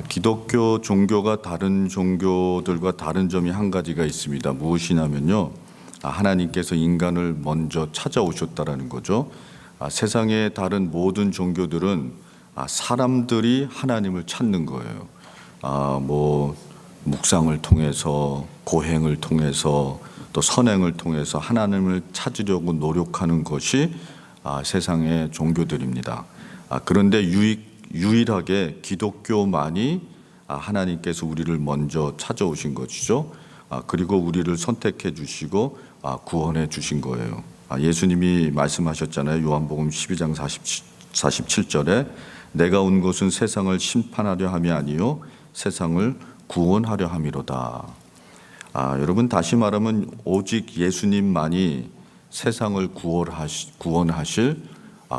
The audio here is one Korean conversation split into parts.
기독교 종교가 다른 종교들과 다른 점이 한 가지가 있습니다. 무엇이냐면요. 하나님께서 인간을 먼저 찾아오셨다라는 거죠. 세상의 다른 모든 종교들은 사람들이 하나님을 찾는 거예요. 묵상을 통해서, 고행을 통해서, 또 선행을 통해서 하나님을 찾으려고 노력하는 것이 세상의 종교들입니다. 그런데 유일하게 기독교만이 하나님께서 우리를 먼저 찾아오신 것이죠. 그리고 우리를 선택해 주시고 구원해 주신 거예요. 예수님이 말씀하셨잖아요. 요한복음 12장 47절에 내가 온 것은 세상을 심판하려 함이 아니요 세상을 구원하려 함이로다. 여러분, 다시 말하면 오직 예수님만이 세상을 구원하실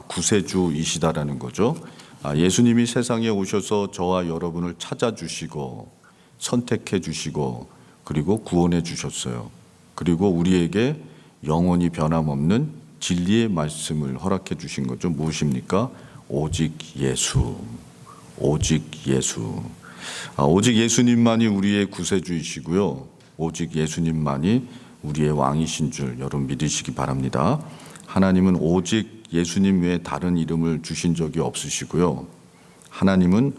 구세주이시다라는 거죠. 예수님이 세상에 오셔서 저와 여러분을 찾아주시고 선택해 주시고 그리고 구원해 주셨어요. 그리고 우리에게 영원히 변함없는 진리의 말씀을 허락해 주신 거죠. 무엇입니까? 오직 예수. 오직 예수. 오직 예수님만이 우리의 구세주이시고요. 오직 예수님만이 우리의 왕이신 줄 여러분 믿으시기 바랍니다. 하나님은 오직 예수님 외에 다른 이름을 주신 적이 없으시고요. 하나님은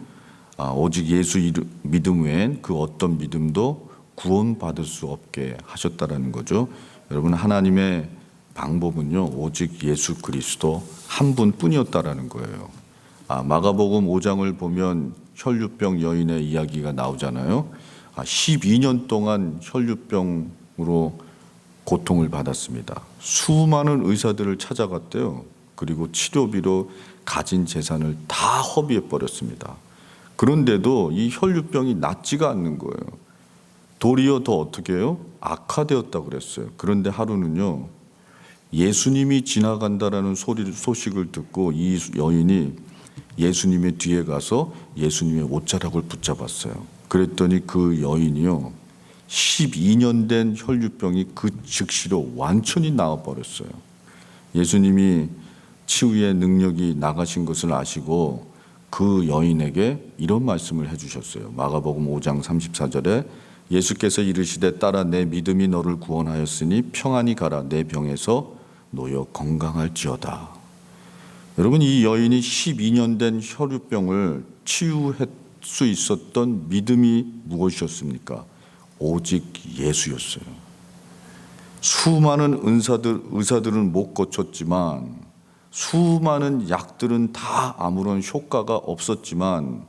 오직 예수 믿음 외엔 그 어떤 믿음도 구원받을 수 없게 하셨다라는 거죠. 여러분, 하나님의 방법은요, 오직 예수 그리스도 한 분뿐이었다라는 거예요. 마가복음 5장을 보면 혈루병 여인의 이야기가 나오잖아요. 12년 동안 혈루병으로 고통을 받았습니다. 수많은 의사들을 찾아갔대요. 그리고 치료비로 가진 재산을 다 허비해 버렸습니다. 그런데도 이 혈루병이 낫지가 않는 거예요. 도리어 더 어떻게 해요? 악화되었다고 그랬어요. 그런데 하루는요, 예수님이 지나간다라는 소식을 듣고 이 여인이 예수님의 뒤에 가서 예수님의 옷자락을 붙잡았어요. 그랬더니 그 여인이요, 12년 된 혈루병이 그 즉시로 완전히 나아버렸어요. 예수님이 치유의 능력이 나가신 것을 아시고 그 여인에게 이런 말씀을 해주셨어요. 마가복음 5장 34절에 예수께서 이르시되 딸아 내 믿음이 너를 구원하였으니 평안히 가라 내 병에서 놓여 건강할지어다. 여러분, 이 여인이 12년 된 혈루병을 치유할 수 있었던 믿음이 무엇이었습니까? 오직 예수였어요. 수많은 의사들은 못 고쳤지만, 수많은 약들은 다 아무런 효과가 없었지만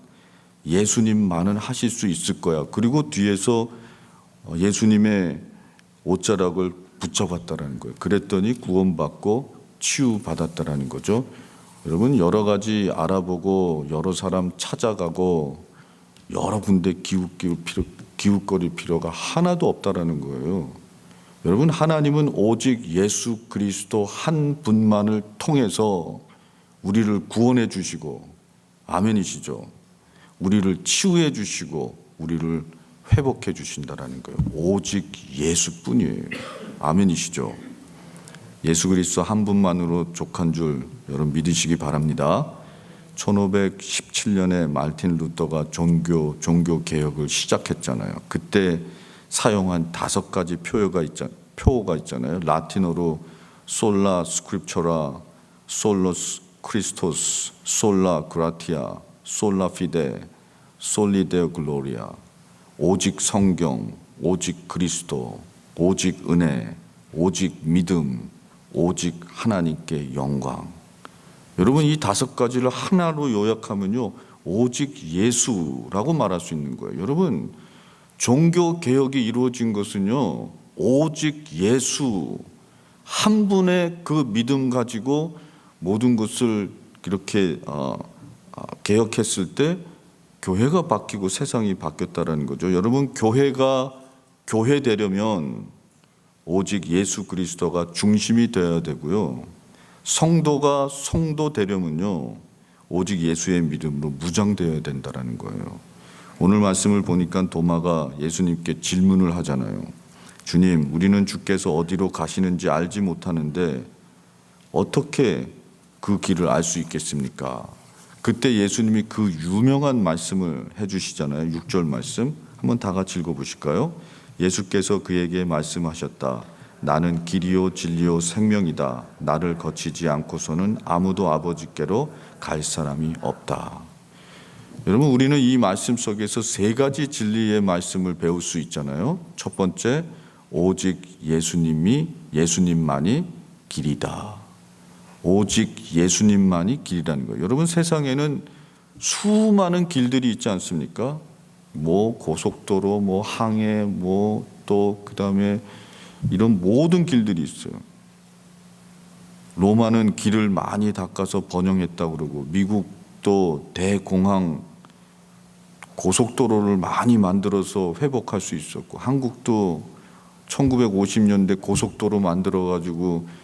예수님만은 하실 수 있을 거야. 그리고 뒤에서 예수님의 옷자락을 붙잡았다라는 거예요. 그랬더니 구원받고 치유받았다라는 거죠. 여러분, 여러 가지 알아보고 여러 사람 찾아가고 여러 군데 기웃거릴 필요가 하나도 없다라는 거예요. 여러분, 하나님은 오직 예수 그리스도 한 분만을 통해서 우리를 구원해 주시고, 아멘이시죠? 우리를 치유해 주시고 우리를 회복해 주신다라는 거예요. 오직 예수뿐이에요. 아멘이시죠? 예수 그리스도 한 분만으로 족한 줄 여러분 믿으시기 바랍니다. 1517년에 마르틴 루터가 종교 개혁을 시작했잖아요. 그때 사용한 5가지 표어가 있잖아요. 라틴어로 솔라 스크립처라, 솔로스 크리스토스, 솔라 그라티아, 솔라 피데, 솔리데오 글로리아. 오직 성경, 오직 그리스도, 오직 은혜, 오직 믿음, 오직 하나님께 영광. 여러분, 이 5가지를 하나로 요약하면요, 오직 예수라고 말할 수 있는 거예요. 여러분, 종교 개혁이 이루어진 것은요, 오직 예수 한 분의 그 믿음 가지고 모든 것을 이렇게 개혁했을 때 교회가 바뀌고 세상이 바뀌었다라는 거죠. 여러분, 교회가 교회되려면 오직 예수 그리스도가 중심이 되어야 되고요. 성도가 성도 되려면요, 오직 예수의 믿음으로 무장되어야 된다라는 거예요. 오늘 말씀을 보니까 도마가 예수님께 질문을 하잖아요. 주님, 우리는 주께서 어디로 가시는지 알지 못하는데 어떻게 그 길을 알 수 있겠습니까? 그때 예수님이 그 유명한 말씀을 해주시잖아요. 6절 말씀 한번 다 같이 읽어보실까요? 예수께서 그에게 말씀하셨다. 나는 길이요 진리요 생명이다. 나를 거치지 않고서는 아무도 아버지께로 갈 사람이 없다. 여러분, 우리는 이 말씀 속에서 세 가지 진리의 말씀을 배울 수 있잖아요. 첫 번째, 오직 예수님만이 길이다. 오직 예수님만이 길이라는 거예요. 여러분, 세상에는 수많은 길들이 있지 않습니까? 뭐 고속도로, 뭐 항해, 뭐 또 그다음에 이런 모든 길들이 있어요. 로마는 길을 많이 닦아서 번영했다고 그러고, 미국도 대공항 고속도로를 많이 만들어서 회복할 수 있었고, 한국도 1950년대 고속도로 만들어가지고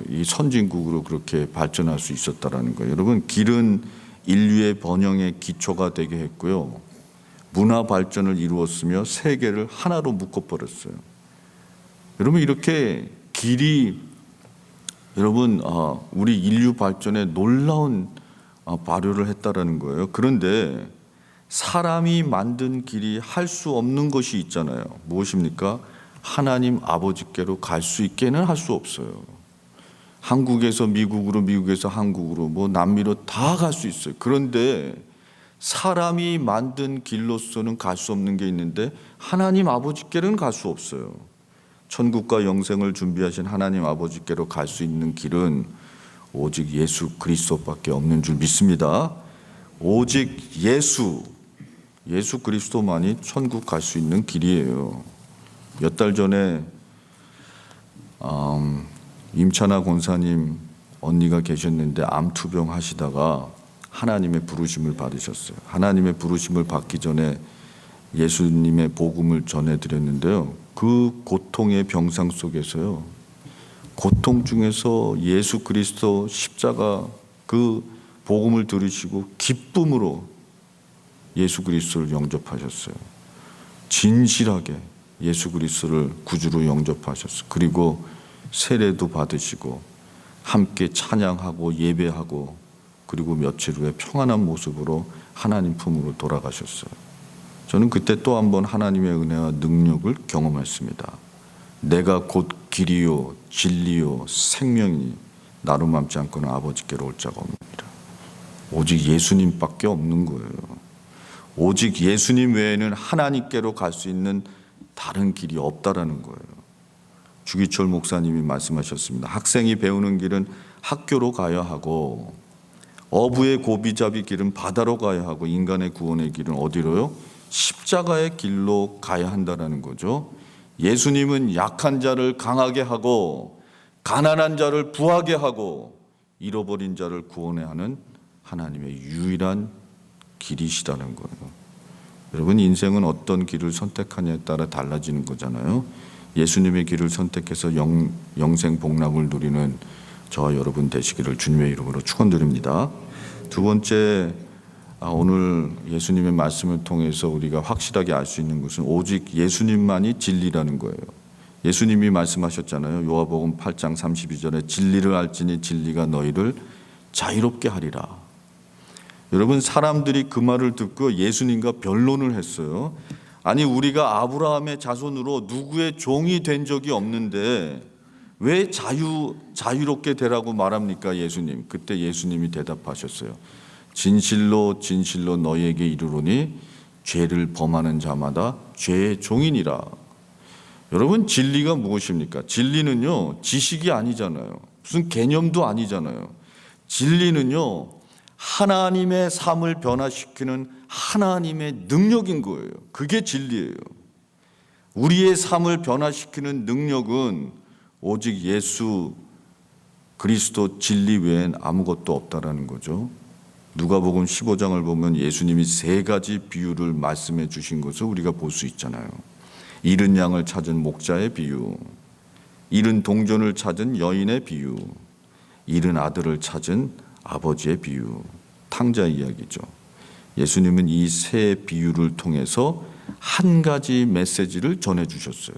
이 선진국으로 그렇게 발전할 수 있었다라는 거예요. 여러분, 길은 인류의 번영의 기초가 되게 했고요. 문화 발전을 이루었으며 세계를 하나로 묶어버렸어요. 여러분, 이렇게 길이 여러분 우리 인류 발전에 놀라운 발효를 했다라는 거예요. 그런데 사람이 만든 길이 할 수 없는 것이 있잖아요. 무엇입니까? 하나님 아버지께로 갈 수 있게는 할 수 없어요. 한국에서 미국으로, 미국에서 한국으로, 뭐 남미로 다 갈 수 있어요. 그런데 사람이 만든 길로서는 갈 수 없는 게 있는데 하나님 아버지께로는 갈 수 없어요. 천국과 영생을 준비하신 하나님 아버지께로 갈 수 있는 길은 오직 예수 그리스도밖에 없는 줄 믿습니다. 오직 예수 그리스도만이 천국 갈 수 있는 길이에요. 몇 달 전에 임찬아 권사님 언니가 계셨는데 암투병 하시다가 하나님의 부르심을 받으셨어요. 하나님의 부르심을 받기 전에 예수님의 복음을 전해드렸는데요. 그 고통의 병상 속에서요, 고통 중에서 예수 그리스도 십자가 그 복음을 들으시고 기쁨으로 예수 그리스도를 영접하셨어요. 진실하게 예수 그리스도를 구주로 영접하셨어요. 그리고 세례도 받으시고 함께 찬양하고 예배하고, 그리고 며칠 후에 평안한 모습으로 하나님 품으로 돌아가셨어요. 저는 그때 또 한 번 하나님의 은혜와 능력을 경험했습니다. 내가 곧 길이요 진리요 생명이니 나로 맘지 않고는 아버지께로 올 자가 없느니라. 오직 예수님밖에 없는 거예요. 오직 예수님 외에는 하나님께로 갈 수 있는 다른 길이 없다라는 거예요. 주기철 목사님이 말씀하셨습니다. 학생이 배우는 길은 학교로 가야 하고, 어부의 고비잡이 길은 바다로 가야 하고, 인간의 구원의 길은 어디로요? 십자가의 길로 가야 한다는 거죠. 예수님은 약한 자를 강하게 하고, 가난한 자를 부하게 하고, 잃어버린 자를 구원해 하는 하나님의 유일한 길이시라는 거예요. 여러분, 인생은 어떤 길을 선택하냐에 따라 달라지는 거잖아요. 예수님의 길을 선택해서 영생 복락을 누리는 저와 여러분 되시기를 주님의 이름으로 축원드립니다. 두 번째, 오늘 예수님의 말씀을 통해서 우리가 확실하게 알 수 있는 것은 오직 예수님만이 진리라는 거예요. 예수님이 말씀하셨잖아요. 요한복음 8장 32절에 진리를 알지니 진리가 너희를 자유롭게 하리라. 여러분, 사람들이 그 말을 듣고 예수님과 변론을 했어요. 아니, 우리가 아브라함의 자손으로 누구의 종이 된 적이 없는데 왜 자유롭게 되라고 말합니까, 예수님? 그때 예수님이 대답하셨어요. 진실로 진실로 너희에게 이르노니 죄를 범하는 자마다 죄의 종이니라. 여러분, 진리가 무엇입니까? 진리는요, 지식이 아니잖아요. 무슨 개념도 아니잖아요. 진리는요, 하나님의 삶을 변화시키는 하나님의 능력인 거예요. 그게 진리예요. 우리의 삶을 변화시키는 능력은 오직 예수 그리스도 진리 외엔 아무것도 없다라는 거죠. 누가복음 15장을 보면 예수님이 세 가지 비유를 말씀해 주신 것을 우리가 볼 수 있잖아요. 잃은 양을 찾은 목자의 비유, 잃은 동전을 찾은 여인의 비유, 잃은 아들을 찾은 아버지의 비유, 탕자 이야기죠. 예수님은 이 세 비유를 통해서 한 가지 메시지를 전해 주셨어요.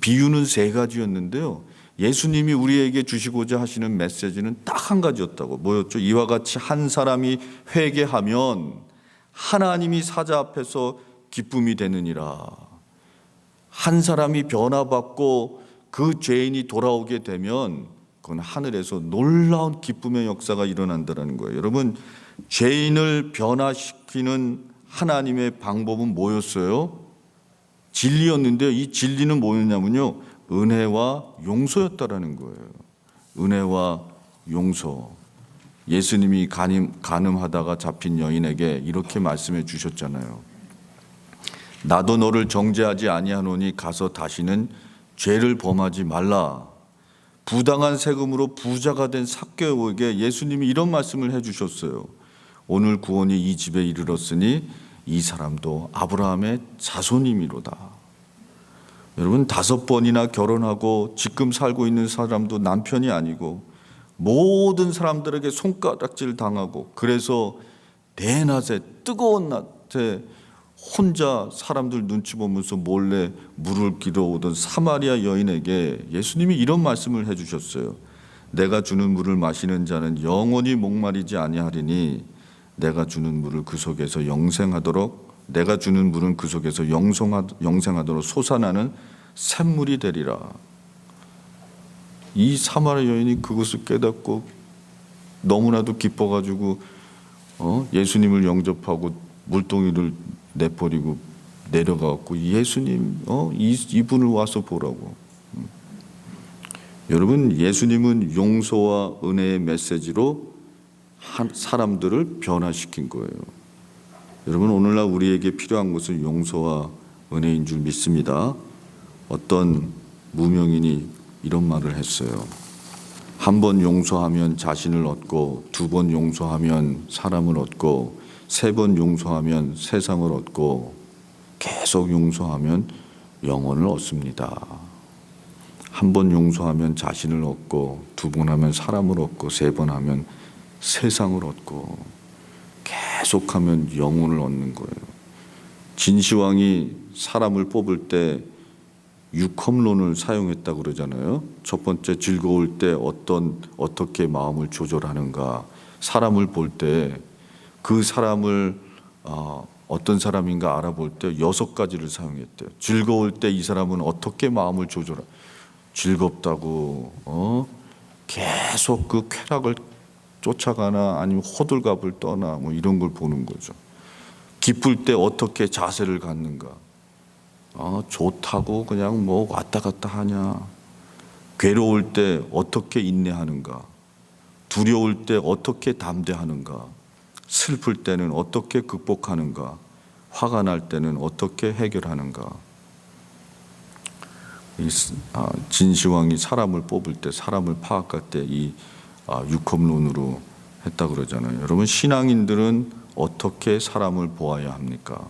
비유는 세 가지였는데요, 예수님이 우리에게 주시고자 하시는 메시지는 딱 한 가지였다고. 뭐였죠? 이와 같이 한 사람이 회개하면 하나님이 사자 앞에서 기쁨이 되느니라. 한 사람이 변화받고 그 죄인이 돌아오게 되면 그건 하늘에서 놀라운 기쁨의 역사가 일어난다는 거예요. 여러분, 죄인을 변화시키는 하나님의 방법은 뭐였어요? 진리였는데 이 진리는 뭐였냐면요, 은혜와 용서였다라는 거예요. 은혜와 용서. 예수님이 간음하다가 잡힌 여인에게 이렇게 말씀해 주셨잖아요. 나도 너를 정죄하지 아니하노니 가서 다시는 죄를 범하지 말라. 부당한 세금으로 부자가 된 삭개오에게 예수님이 이런 말씀을 해 주셨어요. 오늘 구원이 이 집에 이르렀으니 이 사람도 아브라함의 자손임이로다. 여러분, 5번이나 결혼하고 지금 살고 있는 사람도 남편이 아니고 모든 사람들에게 손가락질 당하고, 그래서 대낮에 뜨거운 낮에 혼자 사람들 눈치 보면서 몰래 물을 길어오던 사마리아 여인에게 예수님이 이런 말씀을 해주셨어요. 내가 주는 물을 마시는 자는 영원히 목마르지 아니하리니 내가 주는 물을 그 속에서 영생하도록, 내가 주는 물은 그 속에서 영생하도록 솟아나는 샘물이 되리라. 이 사마리아 여인이 그것을 깨닫고 너무나도 기뻐가지고 예수님을 영접하고 물동이를 내버리고 내려가고, 예수님 이분을 와서 보라고. 여러분, 예수님은 용서와 은혜의 메시지로 사람들을 변화시킨 거예요. 여러분, 오늘날 우리에게 필요한 것은 용서와 은혜인 줄 믿습니다. 어떤 무명인이 이런 말을 했어요. 1번 용서하면 자신을 얻고, 2번 용서하면 사람을 얻고, 3번 용서하면 세상을 얻고, 계속 용서하면 영혼을 얻습니다. 1번 용서하면 자신을 얻고, 2번 하면 사람을 얻고, 3번 하면 세상을 얻고, 계속하면 영혼을 얻는 거예요. 진시황이 사람을 뽑을 때 6컵론을 사용했다고 그러잖아요. 첫 번째, 즐거울 때 어떻게 마음을 조절하는가. 사람을 볼 때 그 사람을 어떤 사람인가 알아볼 때 6가지를 사용했대요. 즐거울 때 이 사람은 어떻게 마음을 조절하, 즐겁다고 계속 그 쾌락을 쫓아가나 아니면 호들갑을 떠나 뭐 이런 걸 보는 거죠. 기쁠 때 어떻게 자세를 갖는가. 좋다고 그냥 뭐 왔다 갔다 하냐. 괴로울 때 어떻게 인내하는가. 두려울 때 어떻게 담대하는가. 슬플 때는 어떻게 극복하는가. 화가 날 때는 어떻게 해결하는가. 진시황이 사람을 뽑을 때, 사람을 파악할 때 이 6컵론으로 했다 그러잖아요. 여러분, 신앙인들은 어떻게 사람을 보아야 합니까?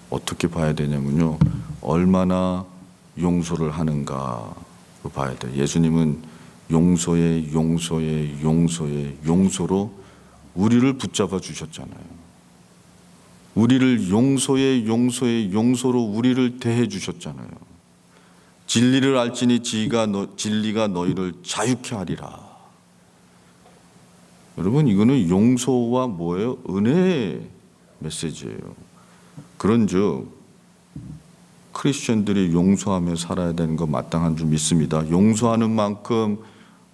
어떻게 봐야 되냐면요, 얼마나 용서를 하는가 봐야 돼요. 예수님은 용서에 용서로 우리를 붙잡아 주셨잖아요. 우리를 용서로 우리를 대해 주셨잖아요. 진리를 알지니 진리가 너희를 자유케 하리라. 여러분, 이거는 용서와 뭐예요? 은혜의 메시지예요. 그런즉 크리스천들이 용서하며 살아야 되는 거 마땅한 줄 믿습니다. 용서하는 만큼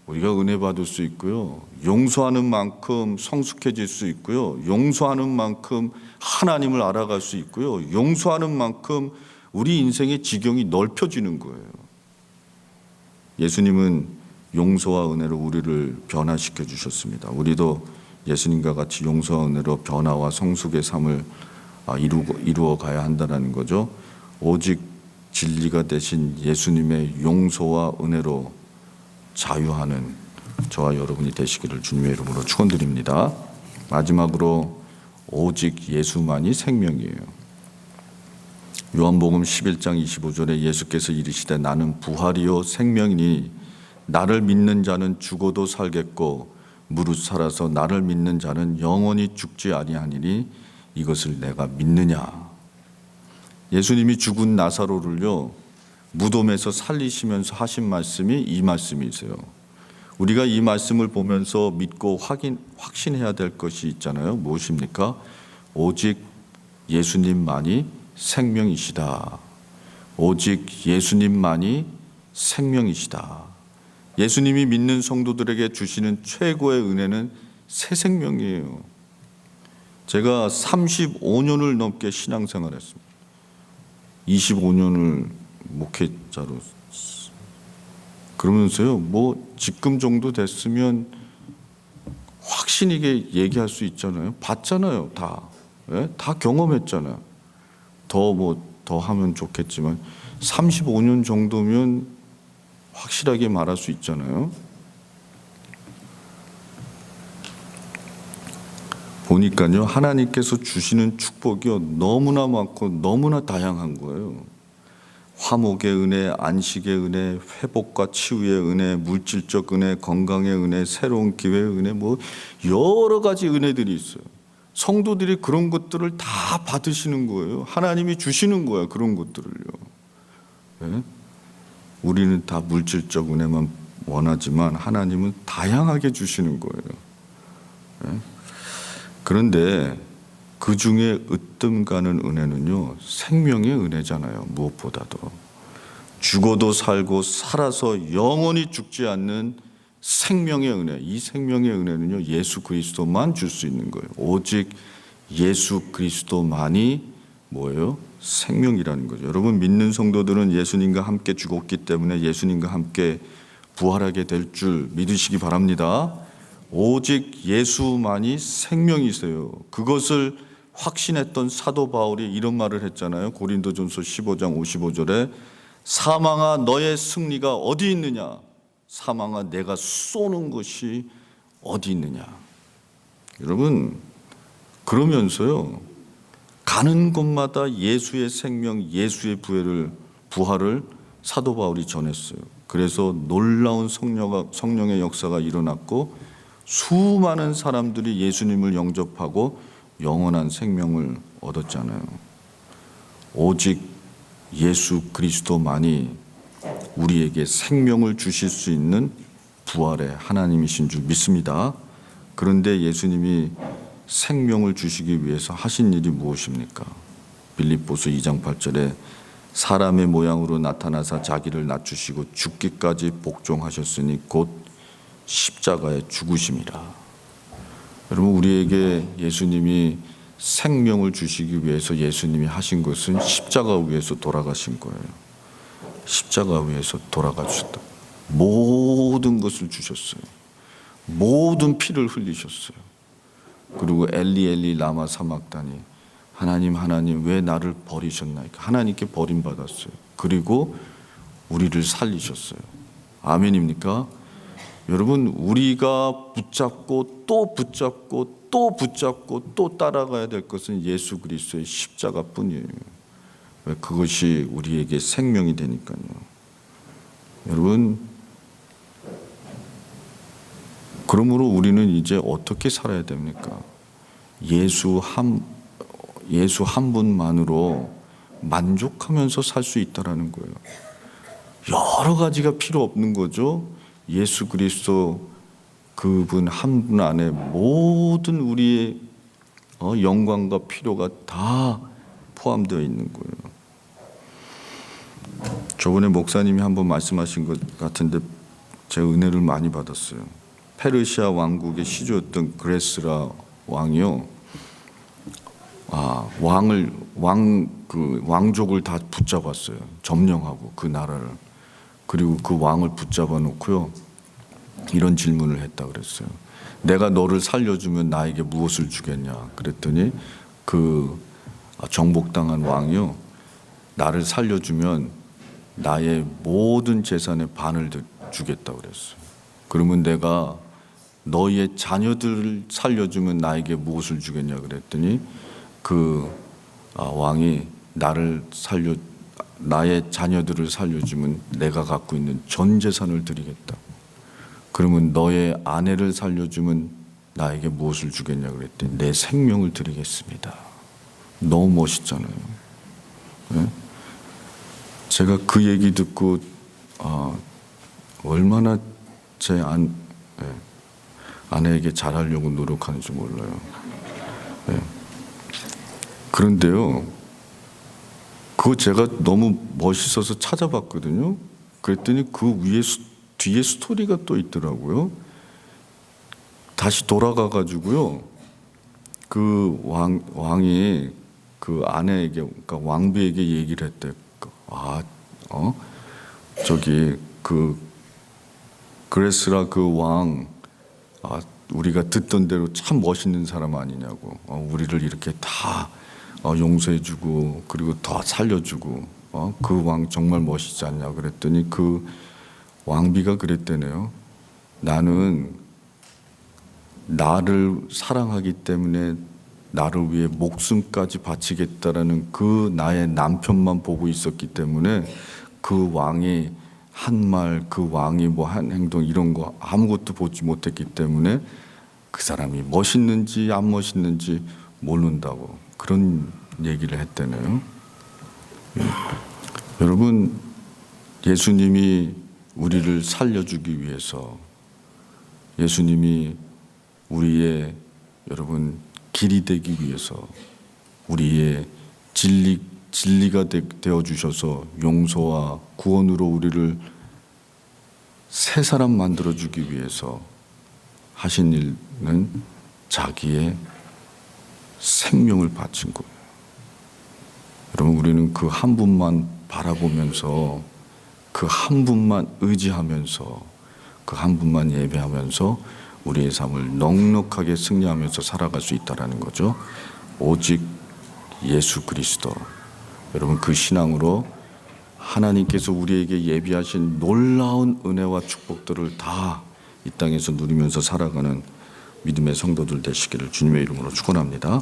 우리가 은혜 받을 수 있고요. 용서하는 만큼 성숙해질 수 있고요. 용서하는 만큼 하나님을 알아갈 수 있고요. 용서하는 만큼 우리 인생의 지경이 넓혀지는 거예요. 예수님은 용서와 은혜로 우리를 변화시켜 주셨습니다. 우리도 예수님과 같이 용서와 은혜로 변화와 성숙의 삶을 이루어 가야 한다는 거죠. 오직 진리가 되신 예수님의 용서와 은혜로 자유하는 저와 여러분이 되시기를 주님의 이름으로 축원드립니다. 마지막으로 오직 예수만이 생명이에요. 요한복음 11장 25절에 예수께서 이르시되 나는 부활이요 생명이니 나를 믿는 자는 죽어도 살겠고 무릇 살아서 나를 믿는 자는 영원히 죽지 아니하니니 이것을 내가 믿느냐. 예수님이 죽은 나사로를요 무덤에서 살리시면서 하신 말씀이 이 말씀이세요. 우리가 이 말씀을 보면서 믿고 확신해야 될 것이 있잖아요. 무엇입니까? 오직 예수님만이 생명이시다. 오직 예수님만이 생명이시다. 예수님이 믿는 성도들에게 주시는 최고의 은혜는 새 생명이에요. 제가 35년을 넘게 신앙생활했습니다. 25년을 목회자로. 그러면서요, 뭐 지금 정도 됐으면 확신 있게 얘기할 수 있잖아요. 봤잖아요, 다. 예? 다 경험했잖아요. 더 하면 좋겠지만 35년 정도면 확실하게 말할 수 있잖아요. 보니까요, 하나님께서 주시는 축복이 너무나 많고 너무나 다양한 거예요. 화목의 은혜, 안식의 은혜, 회복과 치유의 은혜, 물질적 은혜, 건강의 은혜, 새로운 기회의 은혜, 뭐 여러 가지 은혜들이 있어요. 성도들이 그런 것들을 다 받으시는 거예요. 하나님이 주시는 거예요, 그런 것들을요. 네? 우리는 다 물질적 은혜만 원하지만 하나님은 다양하게 주시는 거예요. 네? 그런데 그 중에 으뜸 가는 은혜는요, 생명의 은혜잖아요. 무엇보다도 죽어도 살고 살아서 영원히 죽지 않는 생명의 은혜. 이 생명의 은혜는요, 예수 그리스도만 줄 수 있는 거예요. 오직 예수 그리스도만이 뭐예요? 생명이라는 거죠. 여러분, 믿는 성도들은 예수님과 함께 죽었기 때문에 예수님과 함께 부활하게 될 줄 믿으시기 바랍니다. 오직 예수만이 생명이세요. 그것을 확신했던 사도 바울이 이런 말을 했잖아요. 고린도전서 15장 55절에 사망아 너의 승리가 어디 있느냐? 사망아 내가 쏘는 것이 어디 있느냐? 여러분, 그러면서요, 가는 곳마다 예수의 생명, 예수의 부활을 사도 바울이 전했어요. 그래서 놀라운 성령의 역사가 일어났고 수많은 사람들이 예수님을 영접하고 영원한 생명을 얻었잖아요. 오직 예수 그리스도만이 우리에게 생명을 주실 수 있는 부활의 하나님이신 줄 믿습니다. 그런데 예수님이 생명을 주시기 위해서 하신 일이 무엇입니까? 빌립보서 2장 8절에 사람의 모양으로 나타나사 자기를 낮추시고 죽기까지 복종하셨으니 곧 십자가에 죽으심이라. 여러분, 우리에게 예수님이 생명을 주시기 위해서 예수님이 하신 것은 십자가 위에서 돌아가신 거예요. 십자가 위에서 돌아가셨다. 모든 것을 주셨어요. 모든 피를 흘리셨어요. 그리고 엘리 엘리 라마 사막다니, 하나님 하나님 왜 나를 버리셨나이까? 하나님께 버림받았어요. 그리고 우리를 살리셨어요. 아멘입니까? 여러분, 우리가 붙잡고 또 붙잡고 또 붙잡고 또 따라가야 될 것은 예수 그리스도의 십자가뿐이에요. 왜? 그것이 우리에게 생명이 되니까요. 여러분, 그러므로 우리는 이제 어떻게 살아야 됩니까? 예수 한 분만으로 만족하면서 살 수 있다라는 거예요. 여러 가지가 필요 없는 거죠. 예수 그리스도 그분 한 분 안에 모든 우리의 영광과 필요가 다 포함되어 있는 거예요. 저번에 목사님이 한번 말씀하신 것 같은데 제가 은혜를 많이 받았어요. 페르시아 왕국의 시조였던 그레스라 왕이요, 왕족을 다 붙잡았어요. 점령하고 그 나라를. 그리고 그 왕을 붙잡아 놓고요, 이런 질문을 했다 그랬어요. 내가 너를 살려주면 나에게 무엇을 주겠냐? 그랬더니 그 정복당한 왕이요, 나를 살려주면 나의 모든 재산의 반을 주겠다 그랬어요. 그러면 내가 너의 자녀들을 살려주면 나에게 무엇을 주겠냐 그랬더니 그 왕이 나의 자녀들을 살려주면 내가 갖고 있는 전 재산을 드리겠다. 그러면 너의 아내를 살려주면 나에게 무엇을 주겠냐 그랬더니 내 생명을 드리겠습니다. 너무 멋있잖아요. 네? 제가 그 얘기 듣고 얼마나 제 아내에게 잘하려고 노력하는지 몰라요. 예. 그런데요, 그거 제가 너무 멋있어서 찾아봤거든요. 그랬더니 그 위에 뒤에 스토리가 또 있더라고요. 다시 돌아가 가지고요, 그 왕이 그 아내에게, 그러니까 왕비에게 얘기를 했대. 저기 그 그레스라 그 왕, 우리가 듣던 대로 참 멋있는 사람 아니냐고. 우리를 이렇게 다 용서해주고 그리고 더 살려주고, 그 왕 정말 멋있지 않냐 그랬더니 그 왕비가 그랬대네요. 나는 나를 사랑하기 때문에 나를 위해 목숨까지 바치겠다라는 그 나의 남편만 보고 있었기 때문에 그 왕이 한 말, 그 왕이 뭐 한 행동 이런 거 아무것도 보지 못했기 때문에 그 사람이 멋있는지 안 멋있는지 모른다고 그런 얘기를 했대네요. 여러분, 예수님이 우리를 살려주기 위해서, 예수님이 우리의 여러분 길이 되기 위해서, 우리의 진리가 되어 주셔서 용서와 구원으로 우리를 새 사람 만들어 주기 위해서 하신 일은 자기의 생명을 바친 거예요. 여러분, 우리는 그 한 분만 바라보면서, 그 한 분만 의지하면서, 그 한 분만 예배하면서 우리의 삶을 넉넉하게 승리하면서 살아갈 수 있다는 거죠. 오직 예수 그리스도. 여러분, 그 신앙으로 하나님께서 우리에게 예비하신 놀라운 은혜와 축복들을 다 이 땅에서 누리면서 살아가는 믿음의 성도들 되시기를 주님의 이름으로 축원합니다.